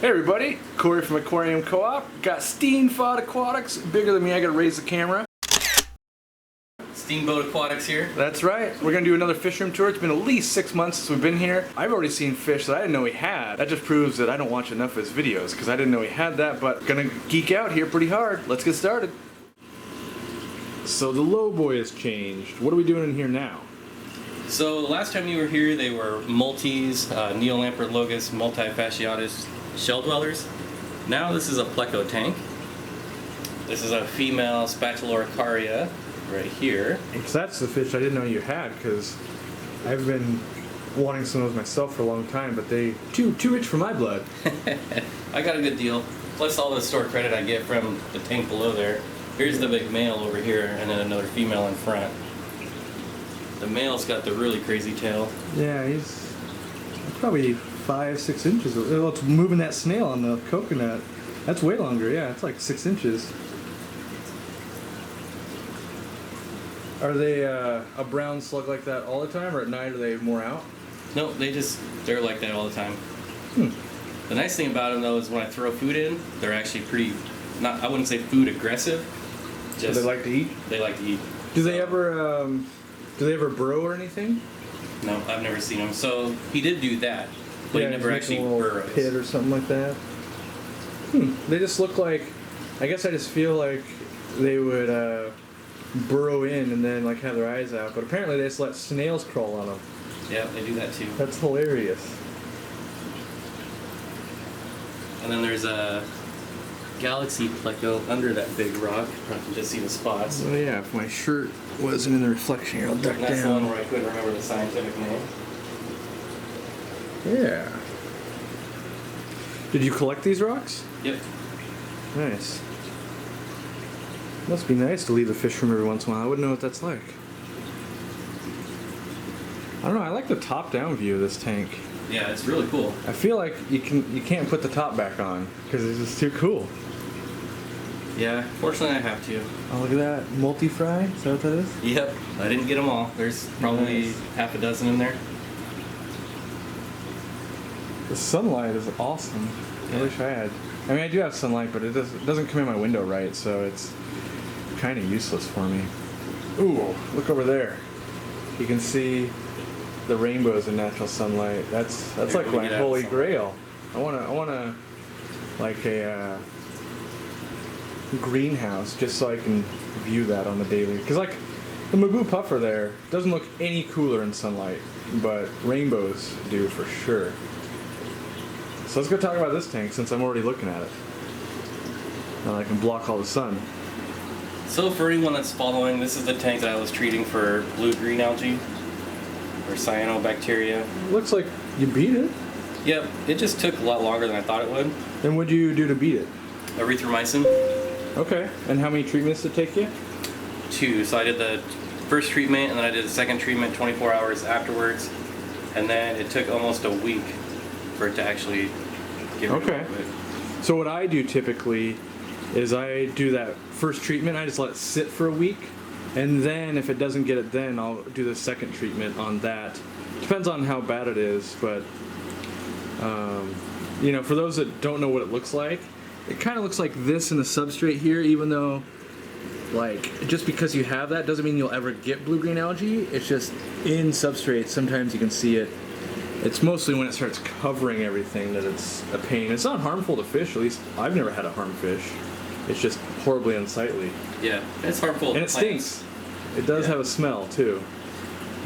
Hey everybody, Corey from Aquarium Co-op. Got Steenfott Aquatics, bigger than me, I gotta raise the camera. Steenfott Aquatics here. That's right. We're gonna do another fish room tour. It's been at least 6 months since we've been here. I've already seen fish that I didn't know he had. That just proves that I don't watch enough of his videos because I didn't know he had that, but gonna geek out here pretty hard. Let's get started. So the low boy has changed. What are we doing in here now? So the last time you were here, they were multis, Neolampert multifasciatus shell dwellers. Now this is a Pleco tank. This is a female Spatuloricaria right here. Because that's the fish I didn't know you had, because I've been wanting some of those myself for a long time, but they too rich for my blood. I got a good deal. Plus all the store credit I get from the tank below there. Here's the big male over here, and then another female in front. The male's got the really crazy tail. Yeah, he's probably 5-6 inches. Well, it's moving that snail on the coconut. That's way longer, yeah, it's like 6 inches. Are they a brown slug like that all the time, or at night are they more out? No, they're like that all the time. The nice thing about them though is when I throw food in, they're actually pretty, I wouldn't say food aggressive. Just, do they like to eat? They like to eat. Do they ever burrow or anything? No, I've never seen them. So he did do that, but he never actually burrows. Pit or something like that. They just look like, I guess I just feel like they would burrow in and then like have their eyes out, but apparently they just let snails crawl on them. Yeah, they do that too. That's hilarious. And then there's a Galaxy Pleco under that big rock. You can just see the spots. Oh yeah, if my shirt wasn't in the reflection here, I'll duck That's down. the one where I couldn't remember the scientific name. Yeah. Did you collect these rocks? Yep. Nice. Must be nice to leave the fish room every once in a while. I wouldn't know what that's like. I don't know, I like the top-down view of this tank. Yeah, it's really cool. I feel like you can't put the top back on because it's just too cool. Yeah, fortunately I have to. Oh, look at that. Multi-fry? Is that what that is? Yep, I didn't get them all. There's probably half a dozen in there. The sunlight is awesome. I wish I had. I mean, I do have sunlight, but it doesn't come in my window right, so it's kind of useless for me. Ooh, look over there. You can see the rainbows in natural sunlight. That's like my holy grail. I wanna like a greenhouse just so I can view that on the daily. Because like the Maboo puffer there doesn't look any cooler in sunlight, but rainbows do for sure. So let's go talk about this tank since I'm already looking at it. Now I can block all the sun. So for anyone that's following, this is the tank that I was treating for blue-green algae or cyanobacteria. Looks like you beat it. Yep, it just took a lot longer than I thought it would. And what do you do to beat it? Erythromycin. Okay, and how many treatments did it take you? 2. So I did the first treatment and then I did the second treatment 24 hours afterwards. And then it took almost a week for it to actually give it Okay. a bit. So what I do typically is I do that first treatment, I just let it sit for a week, and then if it doesn't get it then, I'll do the second treatment on that. Depends on how bad it is, but you know, for those that don't know what it looks like, it kind of looks like this in the substrate here, even though like just because you have that doesn't mean you'll ever get blue-green algae. It's just in substrate, sometimes you can see it. It's mostly when it starts covering everything that it's a pain. It's not harmful to fish, at least I've never had a harm fish. It's just horribly unsightly. Yeah, it's harmful. And it stinks. It does have a smell too,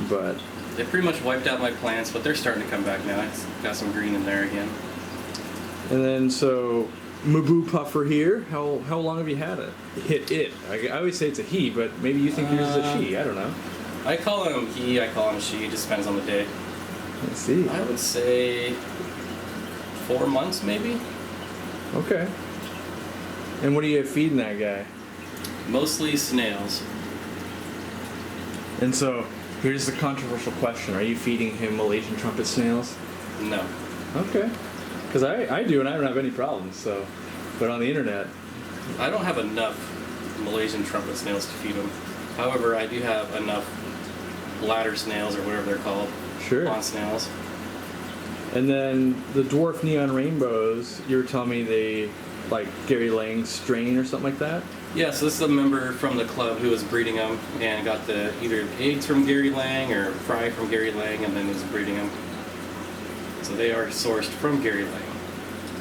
but they pretty much wiped out my plants, but they're starting to come back now. It's got some green in there again. And then so Maboo puffer here. How long have you had it? I always say it's a he, but maybe you think yours is a she. I don't know. I call him he. I call him she. It just depends on the day. Let's see. I would say 4 months, maybe. Okay. And what are you feeding that guy? Mostly snails. And so, here's the controversial question. Are you feeding him Malaysian trumpet snails? No. Okay. Because I do, and I don't have any problems, so. But on the internet. I don't have enough Malaysian trumpet snails to feed them. However, I do have enough bladder snails, or whatever they're called. Sure. Pond snails. And then the dwarf neon rainbows, you were telling me they like Gary Lang's strain or something like that? Yeah, so this is a member from the club who was breeding them and got the either eggs from Gary Lang or fry from Gary Lang and then was breeding them. So they are sourced from Gary Lang.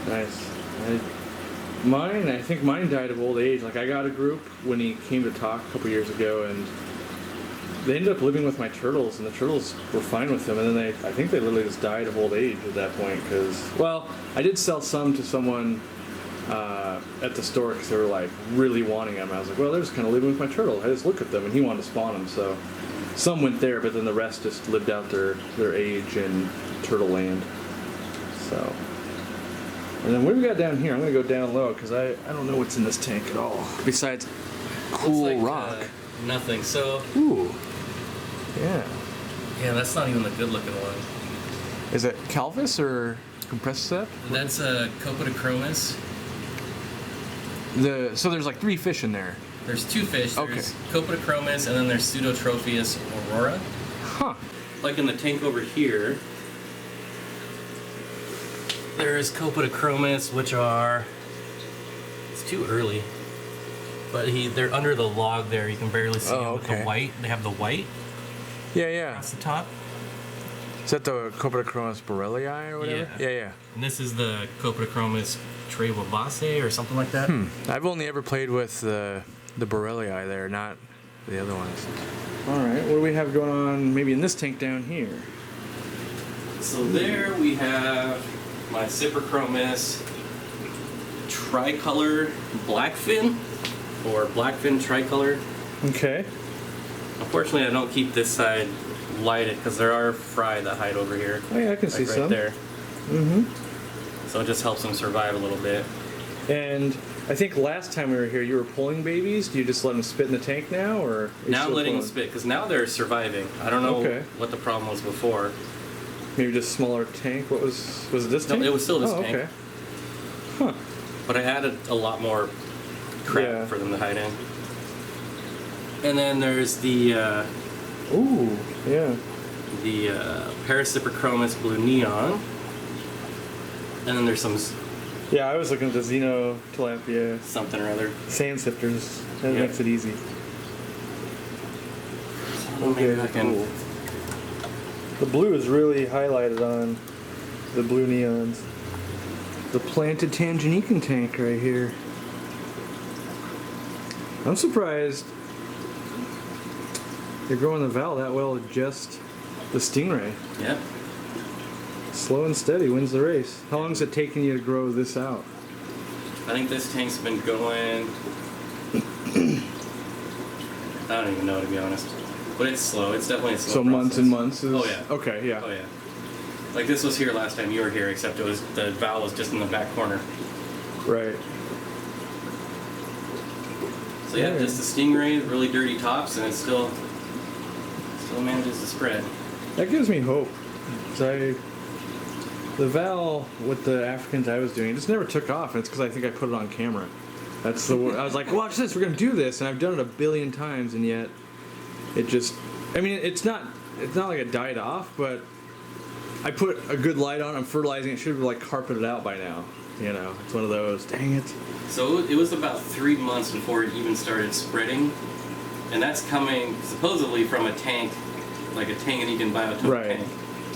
Nice. I think mine died of old age. Like I got a group when he came to talk a couple years ago, and they ended up living with my turtles, and the turtles were fine with them. And then I think they literally just died of old age at that point. Because, well, I did sell some to someone at the store because they were like really wanting them. I was like, well, they're just kind of living with my turtle. I just look at them, and he wanted to spawn them, so some went there, but then the rest just lived out their age in turtle land. So. And then what do we got down here? I'm going to go down low because I don't know what's in this tank at all. Besides cool Looks like, rock. Nothing. So. Ooh. Yeah. Yeah, that's not even the good looking one. Is it Calvis or Compresscept? That's a Copodochromis. So there's like 3 fish in there. There's 2 fish. Okay. There's Copodochromis and then there's Pseudotropheus aurora. Huh. Like in the tank over here, there's Copodochromis, which are, it's too early, but they're under the log there. You can barely see them with the white. They have the white Yeah. across the top. Is that the Copodochromis borellii or whatever? Yeah. And this is the Copodochromis trevavaceae or something like that. I've only ever played with the borellii there, not the other ones. All right, what do we have going on maybe in this tank down here? So there we have my Cyprichromis tricolor blackfin, or blackfin tricolor. Okay. Unfortunately, I don't keep this side lighted because there are fry that hide over here. Oh yeah, I can see right some. There. So it just helps them survive a little bit. And I think last time we were here, you were pulling babies. Do you just let them spit in the tank now, or? Are you Now I'm still letting them pulling? spit because now they're surviving. I don't know Okay. what the problem was before. Maybe just smaller tank. What was it? This No, tank? it was still this oh, tank. Okay. Huh. But I added a lot more crap Yeah. for them to hide in. And then there's the Ooh. Yeah. Paracyprichromis blue neon. And then there's some Yeah, I was looking at the Xeno tilapia something or other. sand sifters. That Yeah. makes it easy. Maybe I can. Cool. The blue is really highlighted on the blue neons. The planted Tanganykan tank right here. I'm surprised you're growing the Val that well with just the Stingray. Yeah. Slow and steady wins the race. How long is it taking you to grow this out? I think this tank's been going. I don't even know, to be honest. But it's slow. It's definitely a slow So months process. and months is... Oh, yeah. Okay, yeah. Oh yeah. Like this was here last time you were here, except it was the valve was just in the back corner. Right. So yeah, Yeah. just the Stingray, really dirty tops, and it still manages to spread. That gives me hope. 'Cause the Val with the Africans I was doing, it just never took off, and it's because I think I put it on camera. That's the I was like, watch this, we're gonna do this, and I've done it 1 billion times, and yet it just, I mean, it's not like it died off, but I put a good light on, I'm fertilizing, it should have like carpeted out by now. You know, it's one of those, dang it. So it was about 3 months before it even started spreading, and that's coming supposedly from a tank, like a Tanganykan biotope Right. tank,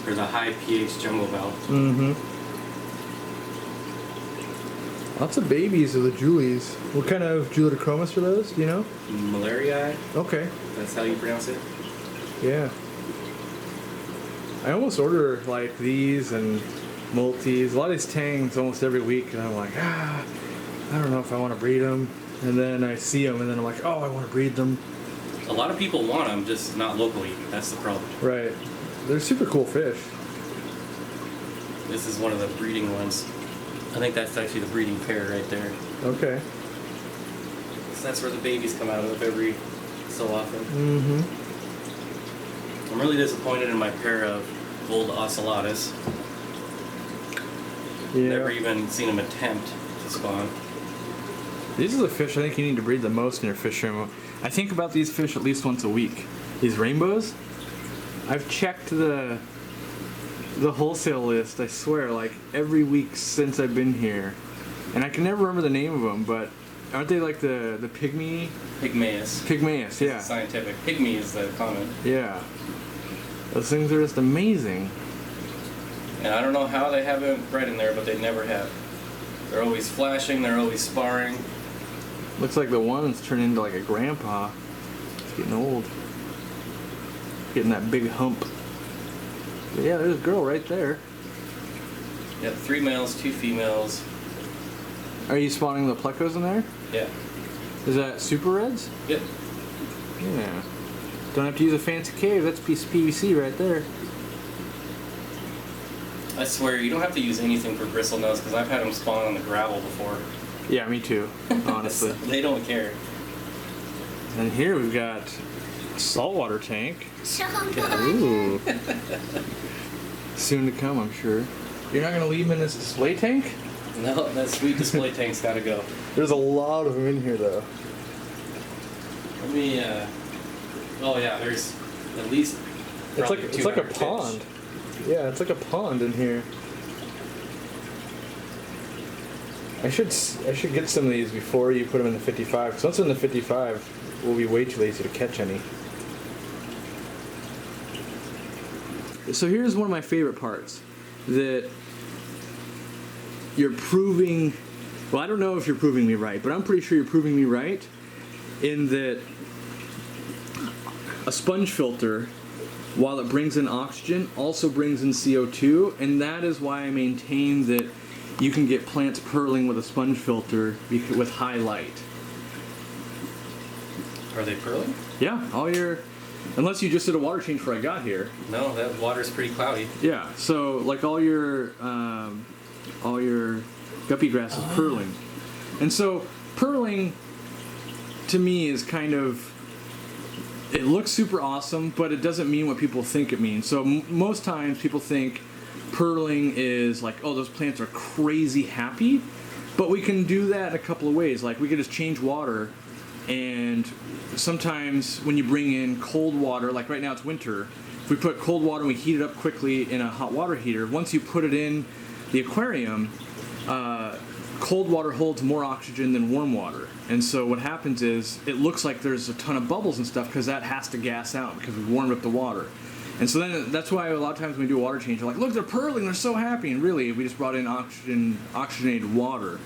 or the high pH jungle valve. Mm-hmm. Lots of babies of the Julies. What kind of Julidochromis are those? Do you know? Malaria, Okay. that's how you pronounce it. Yeah. I almost order like these and multis. A lot of these tangs almost every week, and I'm like, I don't know if I want to breed them. And then I see them, and then I'm like, oh, I want to breed them. A lot of people want them, just not locally. That's the problem. Right. They're super cool fish. This is one of the breeding ones. I think that's actually the breeding pair right there. Okay. So that's where the babies come out of every so often. Mm-hmm. I'm really disappointed in my pair of gold ocellatus. Yeah. Never even seen them attempt to spawn. These are the fish I think you need to breed the most in your fish room. I think about these fish at least once a week. These rainbows. I've checked the the wholesale list, I swear, like every week since I've been here. And I can never remember the name of them, but aren't they like the pygmy? Pygmaeus. Pygmaeus, yeah. Scientific. Pygmy is the common. Yeah. Those things are just amazing. And I don't know how they haven't bred in there, but they never have. They're always flashing, they're always sparring. Looks like the one's turned into like a grandpa. It's getting old. Getting that big hump. But yeah, there's a girl right there. Yep, 3 males, 2 females. Are you spawning the Plecos in there? Yeah. Is that super reds? Yep. Yeah. Don't have to use a fancy cave. That's a piece of PVC right there. I swear, you don't have to use anything for bristlenose because I've had them spawn on the gravel before. Yeah, me too, honestly. They don't care. And here we've got a saltwater tank. So Ooh. Soon to come, I'm sure. You're not going to leave them in this display tank? No, that sweet display tank's gotta go. There's a lot of them in here, though. Let me, oh yeah, there's at least It's like a 200 fish. pond. Yeah, it's like a pond in here. I should get some of these before you put them in the 55. Because once they're in the 55, we'll be way too lazy to catch any. So here's one of my favorite parts. That you're proving, well, I don't know if you're proving me right, but I'm pretty sure you're proving me right in that a sponge filter, while it brings in oxygen, also brings in CO2, and that is why I maintain that you can get plants purling with a sponge filter with high light. Are they pearling? Yeah, unless you just did a water change before I got here. No, that water's pretty cloudy. Yeah, so like all your guppy grass is purling. And so purling to me is kind of, it looks super awesome, but it doesn't mean what people think it means. So most times people think purling is like, oh, those plants are crazy happy, but we can do that in a couple of ways. Like we can just change water, and sometimes when you bring in cold water, like right now it's winter, if we put cold water and we heat it up quickly in a hot water heater, once you put it in the aquarium, cold water holds more oxygen than warm water. And so what happens is it looks like there's a ton of bubbles and stuff because that has to gas out because we warmed up the water. And so then that's why a lot of times when we do a water change, we're like, look, they're purling, they're so happy. And really, we just brought in oxygenated water.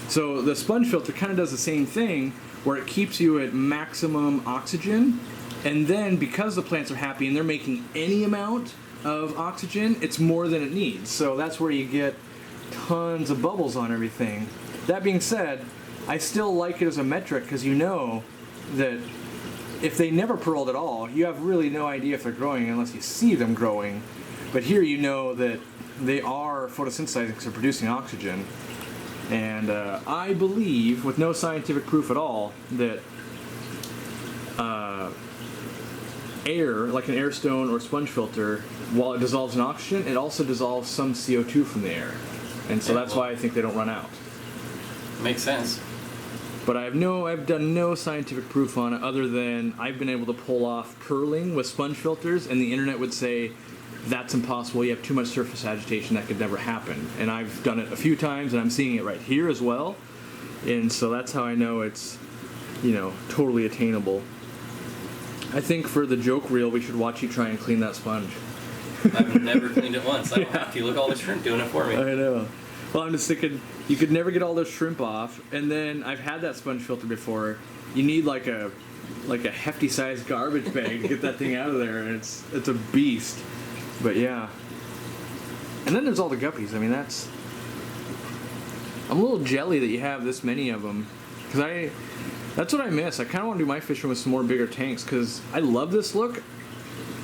So the sponge filter kind of does the same thing where it keeps you at maximum oxygen. And then because the plants are happy and they're making any amount of oxygen, it's more than it needs. So that's where you get tons of bubbles on everything. That being said, I still like it as a metric because you know that if they never pearled at all, you have really no idea if they're growing unless you see them growing. But here you know that they are photosynthesizing because they're producing oxygen. And I believe, with no scientific proof at all, that air, like an air stone or sponge filter, while it dissolves in oxygen, it also dissolves some CO2 from the air. And so that's why I think they don't run out. Makes sense. But I've done no scientific proof on it other than I've been able to pull off purling with sponge filters, and the internet would say that's impossible, you have too much surface agitation, that could never happen. And I've done it a few times, and I'm seeing it right here as well. And so that's how I know it's, totally attainable. I think for the joke reel, we should watch you try and clean that sponge. I've never cleaned it once. I don't have to. Look at all the shrimp doing it for me. I know. Well, I'm just thinking, you could never get all those shrimp off, and then I've had that sponge filter before. You need like a hefty sized garbage bag to get that thing out of there, and it's a beast. But yeah. And then there's all the guppies. I mean, I'm a little jelly that you have this many of them, because that's what I miss. I kind of want to do my fishing with some more bigger tanks, because I love this look.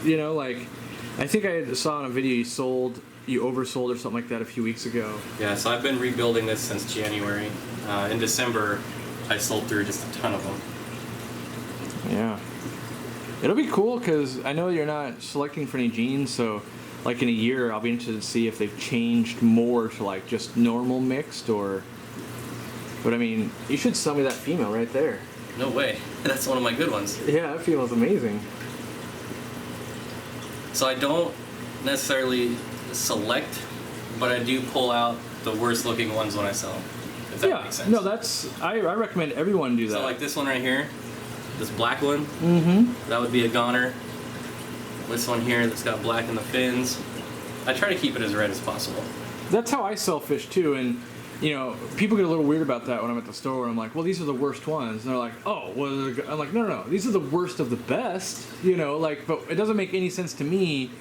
I think I saw in a video you oversold or something like that a few weeks ago. Yeah, so I've been rebuilding this since January. In December, I sold through just a ton of them. Yeah. It'll be cool because I know you're not selecting for any genes, so like in a year I'll be interested to see if they've changed more to like just normal mixed or... But I mean, you should sell me that female right there. No way. That's one of my good ones. Yeah, that female's amazing. So I don't necessarily select, but I do pull out the worst looking ones when I sell them. If that makes sense. No, I recommend everyone do that. So like this one right here, this black one, Mm-hmm. that would be a goner. This one here that's got black in the fins. I try to keep it as red as possible. That's how I sell fish too, and you know, people get a little weird about that when I'm at the store. I'm like, well, these are the worst ones, and they're like, oh, well, I'm like, no, these are the worst of the best, you know, like, but it doesn't make any sense to me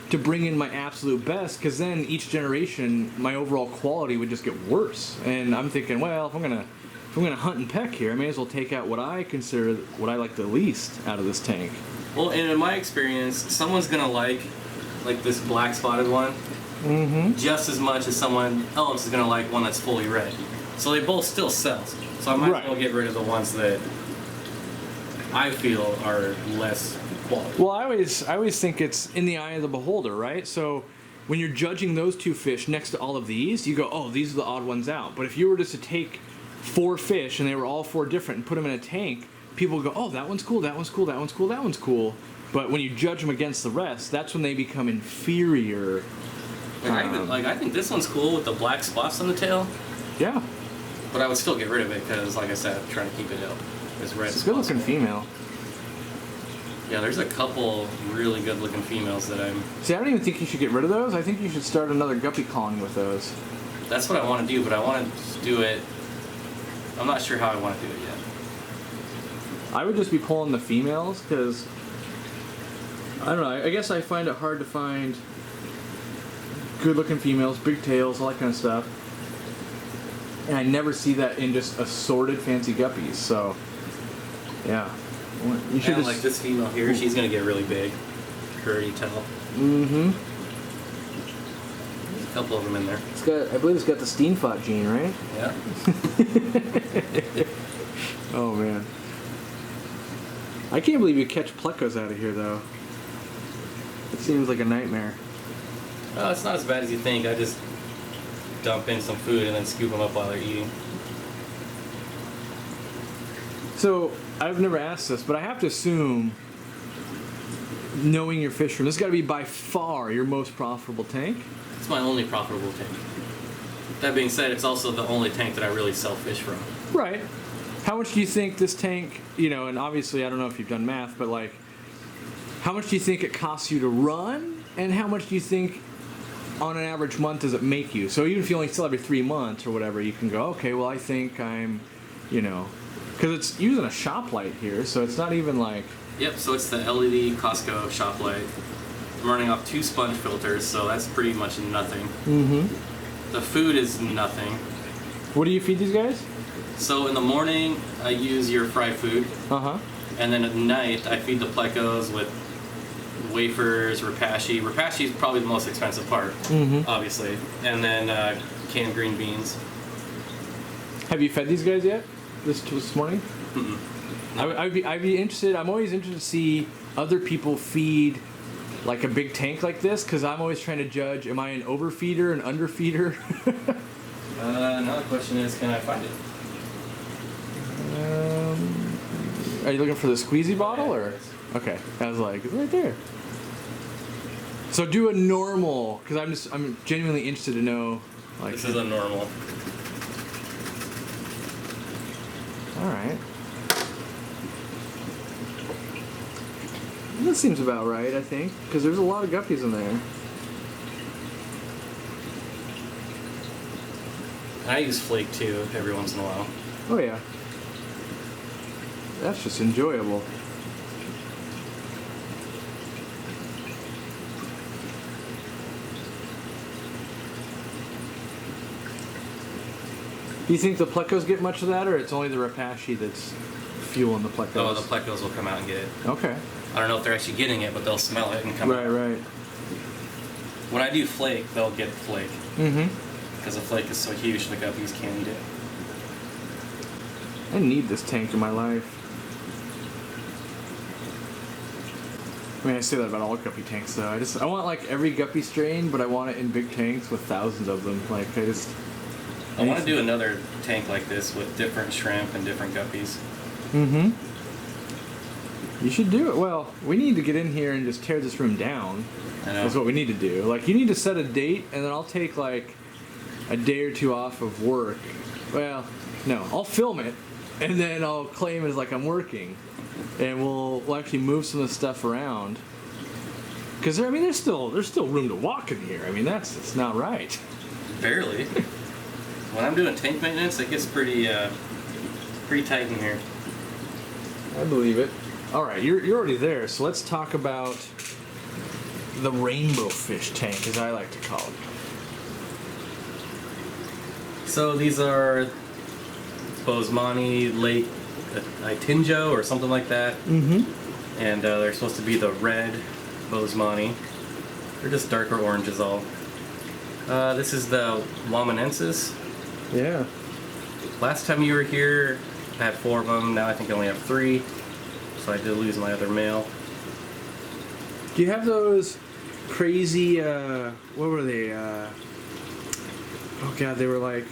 to bring in my absolute best, because then each generation, my overall quality would just get worse. And I'm thinking, well, if I'm gonna hunt and peck here, I may as well take out what I consider what I like the least out of this tank. Well, and in my experience, someone's gonna like this black spotted one. Mm-hmm. Just as much as someone else is going to like one that's fully red. So they both still sell. So I might as well get rid of the ones that I feel are less quality. Well, I always think it's in the eye of the beholder, right? So when you're judging those two fish next to all of these, you go, oh, these are the odd ones out. But if you were just to take 4 fish and they were all 4 different and put them in a tank, people would go, oh, that one's cool, that one's cool, that one's cool, that one's But when you judge them against the rest, that's when they become inferior. I think this one's cool with the black spots on the tail. Yeah. But I would still get rid of it because, like I said, I'm trying to keep it out as red as It's a good looking possible. female. Yeah, there's a couple really good looking females that I'm... See, I don't even think you should get rid of those. I think you should start another guppy colony with those. That's what I want to do, but I want to do it... I'm not sure how I want to do it yet. I would just be pulling the females because... I don't know, I guess I find it hard to find good looking females, big tails, all that kind of stuff. And I never see that in just assorted fancy guppies, so yeah. You should And like this female here, she's gonna get really big. I can already tell. Mm-hmm. There's a couple of them in there. It's got, I believe it's got the Steenfott gene, right? Yeah. Oh man. I can't believe you catch Plecos out of here though. It seems like a nightmare. Oh, it's not as bad as you think. I just dump in some food and then scoop them up while they're eating. So, I've never asked this, but I have to assume, knowing your fish room, this has got to be by far your most profitable tank? It's my only profitable tank. That being said, it's also the only tank that I really sell fish from. Right. How much do you think this tank, you know, and obviously I don't know if you've done math, but like, how much do you think it costs you to run? And how much do you think on an average month does it make you? So even if you only sell every 3 months or whatever, you can go, okay, well I think I'm, you know, because it's using a shop light here, so it's not even like... Yep, so it's the LED Costco shop light. I'm running off 2 sponge filters, so that's pretty much nothing. Mm-hmm. The food is nothing. What do you feed these guys? So in the morning, I use your fry food. Uh-huh. And then at night, I feed the Plecos with wafers, rapashi. Rapashi is probably the most expensive part, obviously. And then canned green beans. Have you fed these guys yet? This morning? Mm-mm. I'd be interested. I'm always interested to see other people feed like a big tank like this, because I'm always trying to judge, am I an overfeeder, an underfeeder? Another question is, can I find it? Are you looking for the squeezy bottle, or? Okay, I was like, it's right there. So do a normal, because I'm genuinely interested to know. Like, This is a normal. all right. This seems about right, I think, because there's a lot of guppies in there. I use flake too every once in a while. Oh yeah. That's just enjoyable. Do you think the Plecos get much of that, or it's only the rapashi that's fueling the Plecos? Oh, the Plecos will come out and get it. Okay. I don't know if they're actually getting it, but they'll smell it and come out. Right. When I do flake, they'll get flake. Mm-hmm. Because the flake is so huge, the guppies can't eat it. I need this tank in my life. I mean, I say that about all guppy tanks, though. I want like every guppy strain, but I want it in big tanks with thousands of them. Like I want to do another tank like this with different shrimp and different guppies. Mm-hmm. You should do it. Well, we need to get in here and just tear this room down. I know. That's what we need to do. Like, you need to set a date, and then I'll take, like, a day or two off of work. Well, no, I'll film it, and then I'll claim as, like, I'm working. And we'll actually move some of the stuff around. Because, I mean, there's still room to walk in here. I mean, it's not right. Barely. When I'm doing tank maintenance, it gets pretty tight in here. I believe it. All right, you're already there, so let's talk about the Rainbowfish tank, as I like to call it. So these are Boesemani Lake Itinjo or something like that. Mm-hmm. And they're supposed to be the red Boesemani. They're just darker orange is all. This is the Wamanensis. Yeah. Last time you were here, I had 4 of them. Now I think I only have 3. So I did lose my other male. Do you have those crazy, what were they? Oh god, they were like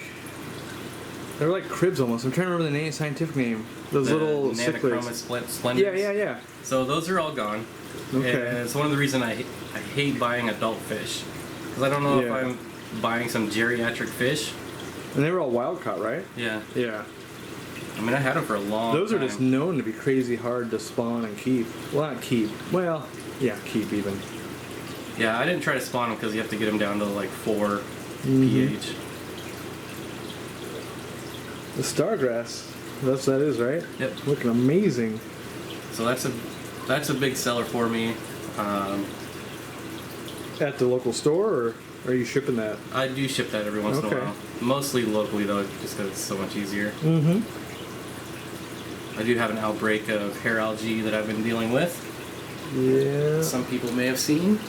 cribs almost. I'm trying to remember the scientific name. Those The little Nanochroma cichlids. Splendors. Yeah. So those are all gone. Okay. And it's one of the reasons I hate buying adult fish. Because I don't know if I'm buying some geriatric fish. And they were all wild caught, right? Yeah. Yeah. I mean, I had them for a long time. Those are just known to be crazy hard to spawn and keep. Well, not keep. Well, yeah, keep even. Yeah, I didn't try to spawn them because you have to get them down to like 4 pH. The stargrass. That is, right? Yep. Looking amazing. So that's a big seller for me. At the local store, or are you shipping that? I do ship that every once in a while. Mostly locally though, just because it's so much easier. Mm-hmm. I do have an outbreak of hair algae that I've been dealing with. Yeah. Some people may have seen.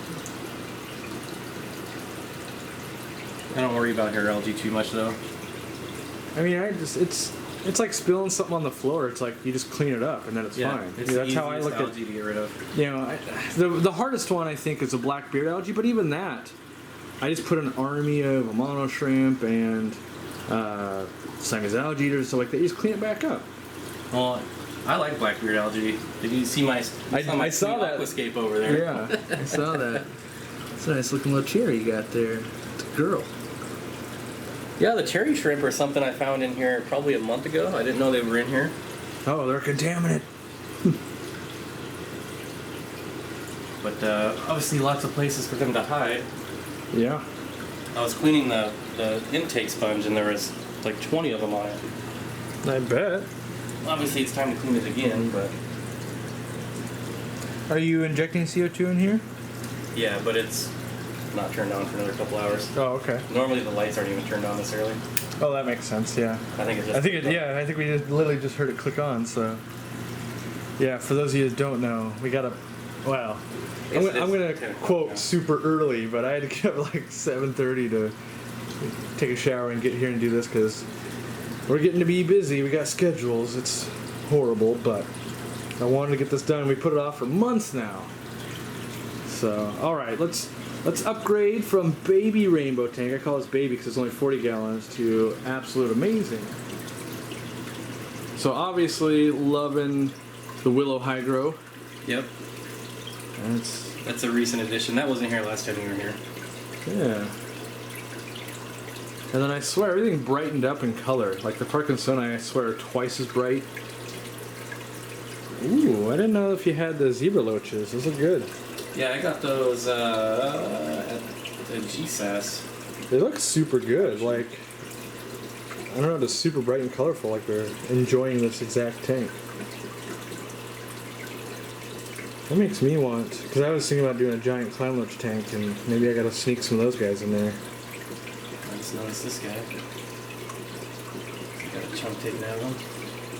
I don't worry about hair algae too much though. I mean, it's like spilling something on the floor. It's like you just clean it up and then it's fine. It's That's the how I look at. algae to get rid of. You know, the hardest one I think is a black beard algae, but even that, I just put an army of Amano shrimp and Siamese algae eaters and stuff like that. You just clean it back up. Well, I like blackbeard algae. Did you see my? I saw that aquascape over there. Yeah, I saw that. It's a nice looking little cherry you got there. It's a girl. Yeah, the cherry shrimp are something I found in here probably a month ago. I didn't know they were in here. Oh, they're contaminant. But obviously lots of places for them to hide. Yeah. I was cleaning the intake sponge and there was like 20 of them on it. I bet. Obviously it's time to clean it again, but... Are you injecting CO2 in here? Yeah, but it's not turned on for another couple hours. Oh, okay. Normally the lights aren't even turned on this early. Oh, that makes sense. Yeah. I think it just... I think we just literally just heard it click on. So, yeah. For those of you that don't know, we got a. Well, I'm gonna quote super early, but I had to get up like 7:30 to take a shower and get here and do this because we're getting to be busy. We got schedules. It's horrible, but I wanted to get this done. We put it off for months now. So, all right, let's upgrade from baby rainbow tank. I call this baby because it's only 40 gallons to absolute amazing. So obviously loving the Willow Hydro. Yep. That's a recent addition. That wasn't here last time you were here. Yeah. And then I swear everything brightened up in color. Like the Parkinsoni, I swear, are twice as bright. Ooh, I didn't know if you had the zebra loaches. Those are good. Yeah, I got those at the GSAS. They look super good. Like, I don't know, just super bright and colorful. Like they're enjoying this exact tank. That makes me want, because I was thinking about doing a giant clown loach tank, and maybe I gotta sneak some of those guys in there. I just noticed this guy. Got a chunk taken out of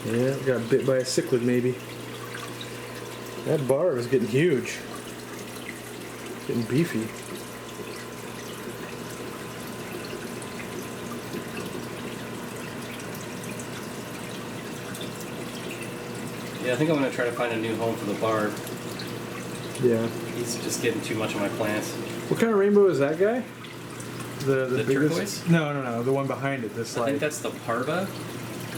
him. Yeah, got bit by a cichlid maybe. That bar is getting huge. Getting beefy. Yeah, I think I'm going to try to find a new home for the barb. Yeah. He's just getting too much of my plants. What kind of rainbow is that guy? The biggest? turquoise? No, the one behind it. This I like. think that's the parva.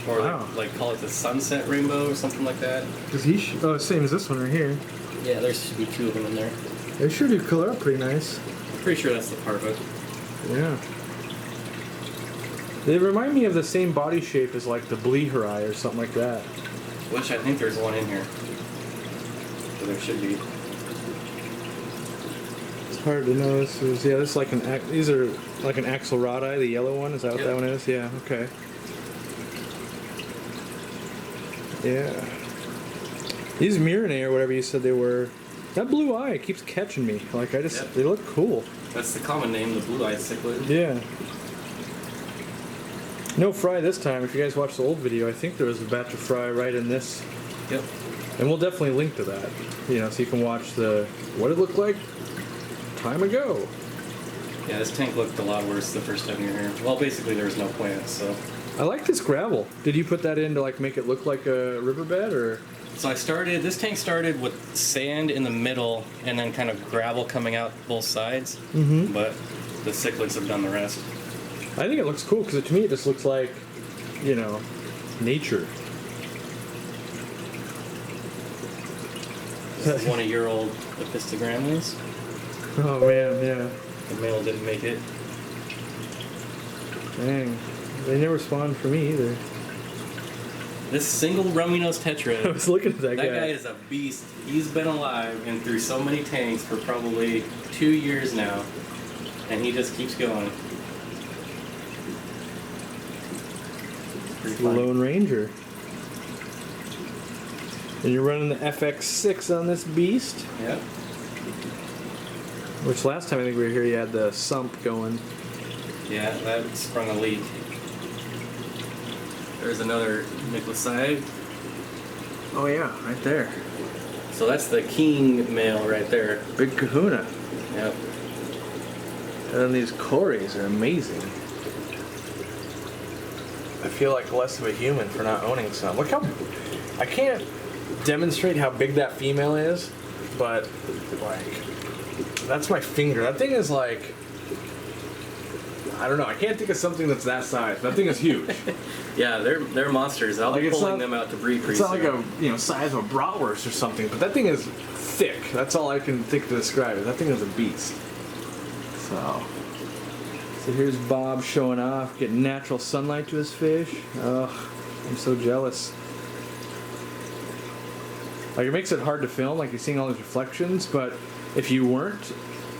Or Wow. like call it the sunset rainbow or something like that. Does he? Oh, same as this one right here. Yeah, there should be 2 of them in there. They sure do color up pretty nice. I'm pretty sure that's the parva. Yeah. They remind me of the same body shape as like the Bleeherai or something like that. Which I think there's one in here. So there should be. It's hard to know. This is like these are like an Axelrodi, the yellow one. Is that what Yep. that one is? Yeah. Okay. Yeah. These Myrinae or whatever you said they were. That blue eye keeps catching me. Like Yep. they look cool. That's the common name, the blue-eyed cichlid. Yeah. No fry this time. If you guys watched the old video, I think there was a batch of fry right in this. Yep. And we'll definitely link to that. You know, so you can watch what it looked like time ago. Yeah, this tank looked a lot worse the first time you were here. Well, basically there was no plants, so. I like this gravel. Did you put that in to like make it look like a riverbed or? So this tank started with sand in the middle and then kind of gravel coming out both sides. Mm-hmm. But the cichlids have done the rest. I think it looks cool because to me it just looks like, you know, nature. This is 1 year-old epistogrammes. Oh man, yeah. The male didn't make it. Dang. They never spawned for me either. This single rummy-nosed tetra. I was looking at that guy. That guy is a beast. He's been alive and through so many tanks for probably 2 years now, and he just keeps going. Pretty The fun. Lone Ranger. And you're running the FX6 on this beast? Yep. Which last time I think we were here you had the sump going. Yeah, that sprung a leak. There's another Nicholaside. Oh yeah, right there. So that's the king male right there. Big kahuna. Yep. And then these Cories are amazing. I feel like less of a human for not owning some. Look how... I can't demonstrate how big that female is, but like... That's my finger. That thing is like... I don't know. I can't think of something that's that size. That thing is huge. Yeah, they're monsters. I'll be pulling them out to breed pretty It's not soon. like a size of a bratwurst or something, but that thing is thick. That's all I can think to describe it. That thing is a beast. So here's Bob showing off, getting natural sunlight to his fish. Ugh, I'm so jealous. Like it makes it hard to film, like you're seeing all these reflections, but if you weren't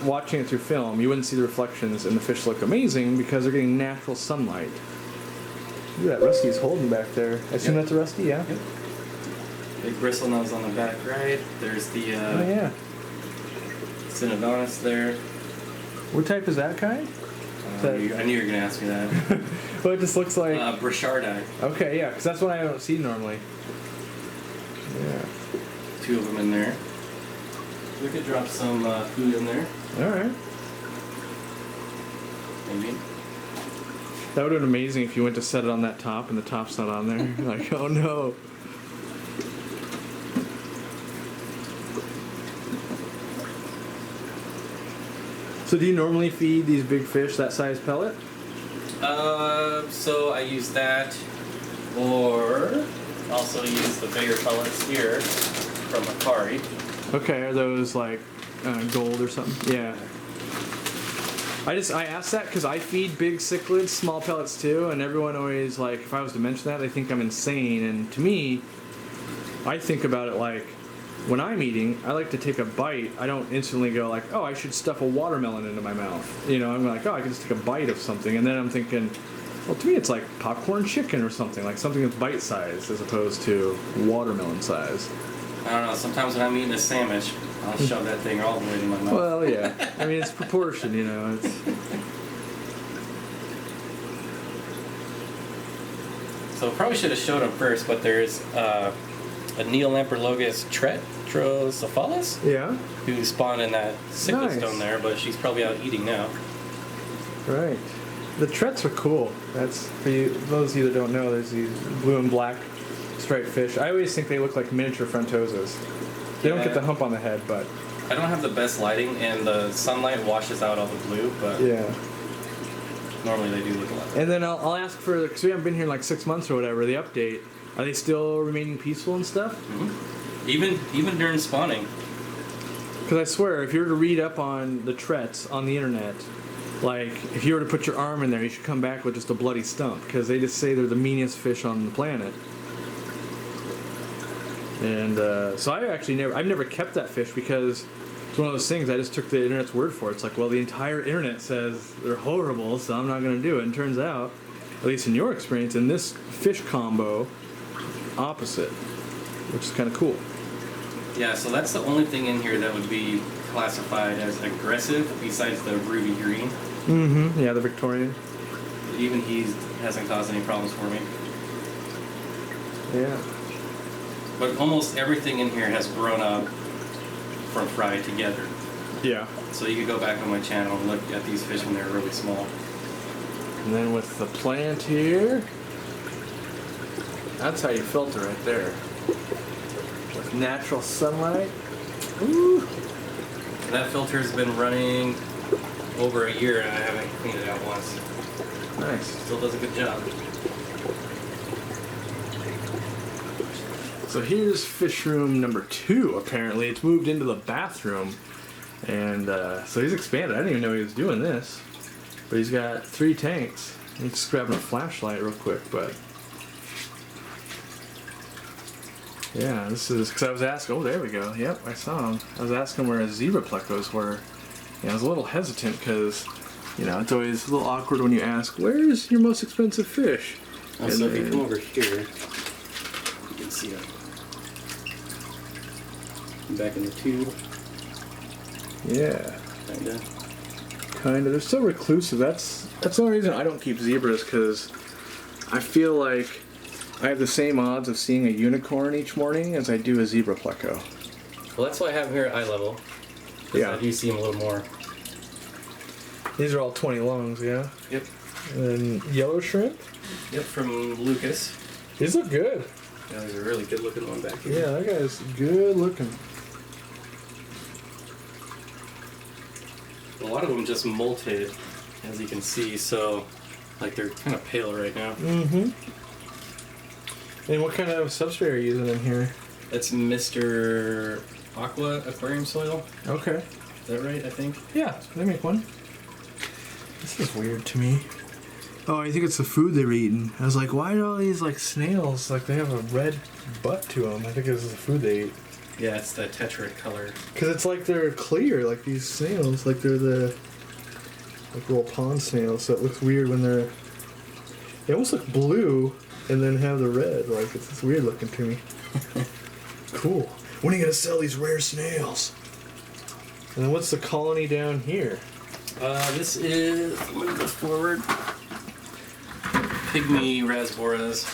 watching it through film, you wouldn't see the reflections and the fish look amazing because they're getting natural sunlight. Look at that Rusty's holding back there. I assume that's a Rusty, yeah? Yep. Big bristle nose on the back right. There's the Oh yeah. Synodontis there. What type is that kind? I knew you were going to ask me that. Well, it just looks like... Brichardi. Okay, yeah, because that's what I don't see normally. Yeah. 2 of them in there. We could drop some food in there, Alright. maybe. That would have been amazing if you went to set it on that top and the top's not on there. Like, oh no. So do you normally feed these big fish that size pellet? So I use that, or also use the bigger pellets here from Aquarium. Okay, are those like gold or something? Yeah. I asked that because I feed big cichlids, small pellets too, and everyone always like, if I was to mention that, they think I'm insane. And to me, I think about it like, when I'm eating, I like to take a bite. I don't instantly go like, oh, I should stuff a watermelon into my mouth. You know, I'm like, oh, I can just take a bite of something, and then I'm thinking, well, to me, it's like popcorn chicken or something, like something that's bite-sized as opposed to watermelon size. I don't know, sometimes when I'm eating a sandwich, I'll shove that thing all the way in my mouth. Well, yeah. I mean, it's proportion, you know. It's... So probably should have showed them first, but there's a Neolamprologus Tetracephalus Yeah. who spawned in that cichlid Nice. stone there, but she's probably out eating now. Right. The Trets are cool. That's for you. Those of you that don't know, there's these blue and black striped fish. I always think they look like miniature frontosas. They don't get the hump on the head, but I don't have the best lighting, and the sunlight washes out all the blue, but yeah. normally they do look a lot better. And then I'll ask for, because we haven't been here in like 6 months or whatever, the update. Are they still remaining peaceful and stuff? Mm-hmm. Even during spawning. Because I swear, if you were to read up on the Trets on the internet, like, if you were to put your arm in there, you should come back with just a bloody stump. Because they just say they're the meanest fish on the planet. And so I've never kept that fish because it's one of those things, I just took the internet's word for it. It's like, well, the entire internet says they're horrible, so I'm not going to do it. And it turns out, at least in your experience, in this fish combo, opposite, which is kind of cool. Yeah, so that's the only thing in here that would be classified as aggressive besides the ruby green. Mm-hmm. Yeah, the Victorian. Even he hasn't caused any problems for me. Yeah. But almost everything in here has grown up from fry together. Yeah. So you could go back on my channel and look at these fish when they're really small. And then with the plant here, that's how you filter right there. With natural sunlight. Ooh. That filter's been running over a year and I haven't cleaned it out once. Nice. Still does a good job. So here's fish room number 2, apparently. It's moved into the bathroom. And so he's expanded. I didn't even know he was doing this. But he's got 3 tanks. I'm just grabbing a flashlight real quick, but... Yeah, this is... Because I was asking... Oh, there we go. Yep, I saw him. I was asking where his zebra plecos were. Yeah, I was a little hesitant because, you know, it's always a little awkward when you ask, where's your most expensive fish? Oh, so if you come over here, you can see it. Back in the tube. Yeah. Kinda. They're so reclusive. That's the only reason I don't keep zebras, because I feel like I have the same odds of seeing a unicorn each morning as I do a zebra pleco. Well, that's why I have them here at eye level. Yeah. I do see them a little more. These are all 20 longs, yeah? Yep. And then yellow shrimp? Yep, from Lucas. These look good. Yeah, there's a really good looking one back here. Yeah, that guy's good looking. A lot of them just molted, as you can see, so like they're kind of pale right now. Mm-hmm. And what kind of substrate are you using in here? That's Mr. Aquarium soil. Okay. Is that right, I think? Yeah, they make one. This is weird to me. Oh, I think it's the food they were eating. I was like, why are all these like snails, like they have a red butt to them? I think this is the food they eat. Yeah, it's the tetra color. Because it's like they're clear, like these snails, like they're the like little pond snails, so it looks weird when they're... They almost look blue and then have the red, like it's just weird looking to me. Cool. When are you going to sell these rare snails? And then what's the colony down here? This is, I'm going to go forward, Pygmy Rasboras.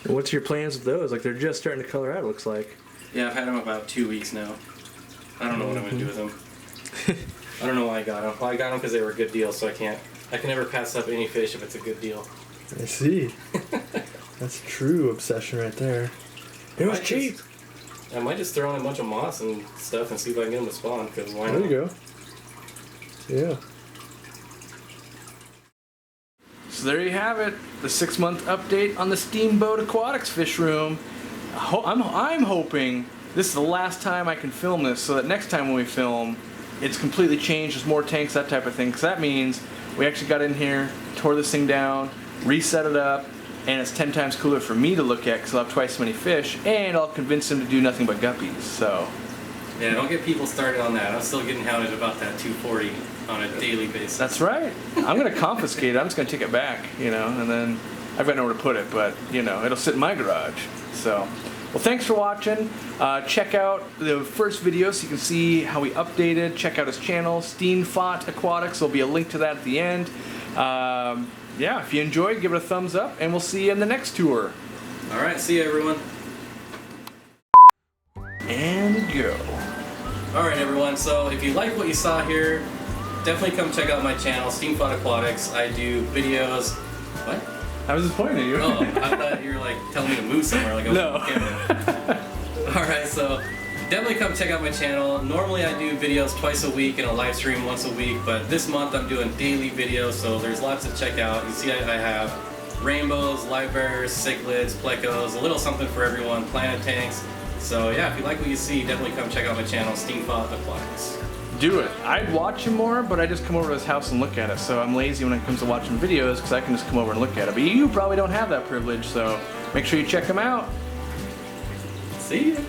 What's your plans with those? Like they're just starting to color out, it looks like. Yeah, I've had them about 2 weeks now. I don't know what I'm going to do with them. I don't know why I got them. Well, I got them because they were a good deal, so I can never pass up any fish if it's a good deal. I see. That's true obsession right there. It was cheap. I might just throw in a bunch of moss and stuff and see if I can get them to spawn, because why not? There you go. Yeah. So there you have it, the 6-month update on the Steenfott Aquatics fish room. I'm hoping this is the last time I can film this, so that next time when we film, it's completely changed, there's more tanks, that type of thing, because that means we actually got in here, tore this thing down, reset it up, and it's 10 times cooler for me to look at because I'll have twice as many fish, and I'll convince them to do nothing but guppies, so... Yeah, don't get people started on that. I'm still getting hounded about that 240 on a daily basis. That's right. I'm going to confiscate it. I'm just going to take it back, you know, and then I've got nowhere to put it, but, you know, it'll sit in my garage. So, well, thanks for watching. Check out the first video so you can see how we updated. Check out his channel, Steenfott Aquatics. There'll be a link to that at the end. Yeah, if you enjoyed, give it a thumbs up, and we'll see you in the next tour. All right, see you, everyone. And go. Alright everyone, so if you like what you saw here, definitely come check out my channel, Steenfott Aquatics. I do videos... What? I was just pointing at you. Oh, I thought you were like telling me to move somewhere like I was No. on camera. Alright, so definitely come check out my channel. Normally I do videos twice a week and a live stream once a week, but this month I'm doing daily videos, so there's lots to check out. You see I have rainbows, live bears, cichlids, plecos, a little something for everyone, planet tanks. So yeah, if you like what you see, definitely come check out my channel, Steenfott Aquatics. Do it. I'd watch him more, but I just come over to his house and look at it. So I'm lazy when it comes to watching videos because I can just come over and look at it. But you probably don't have that privilege, so make sure you check him out. See ya.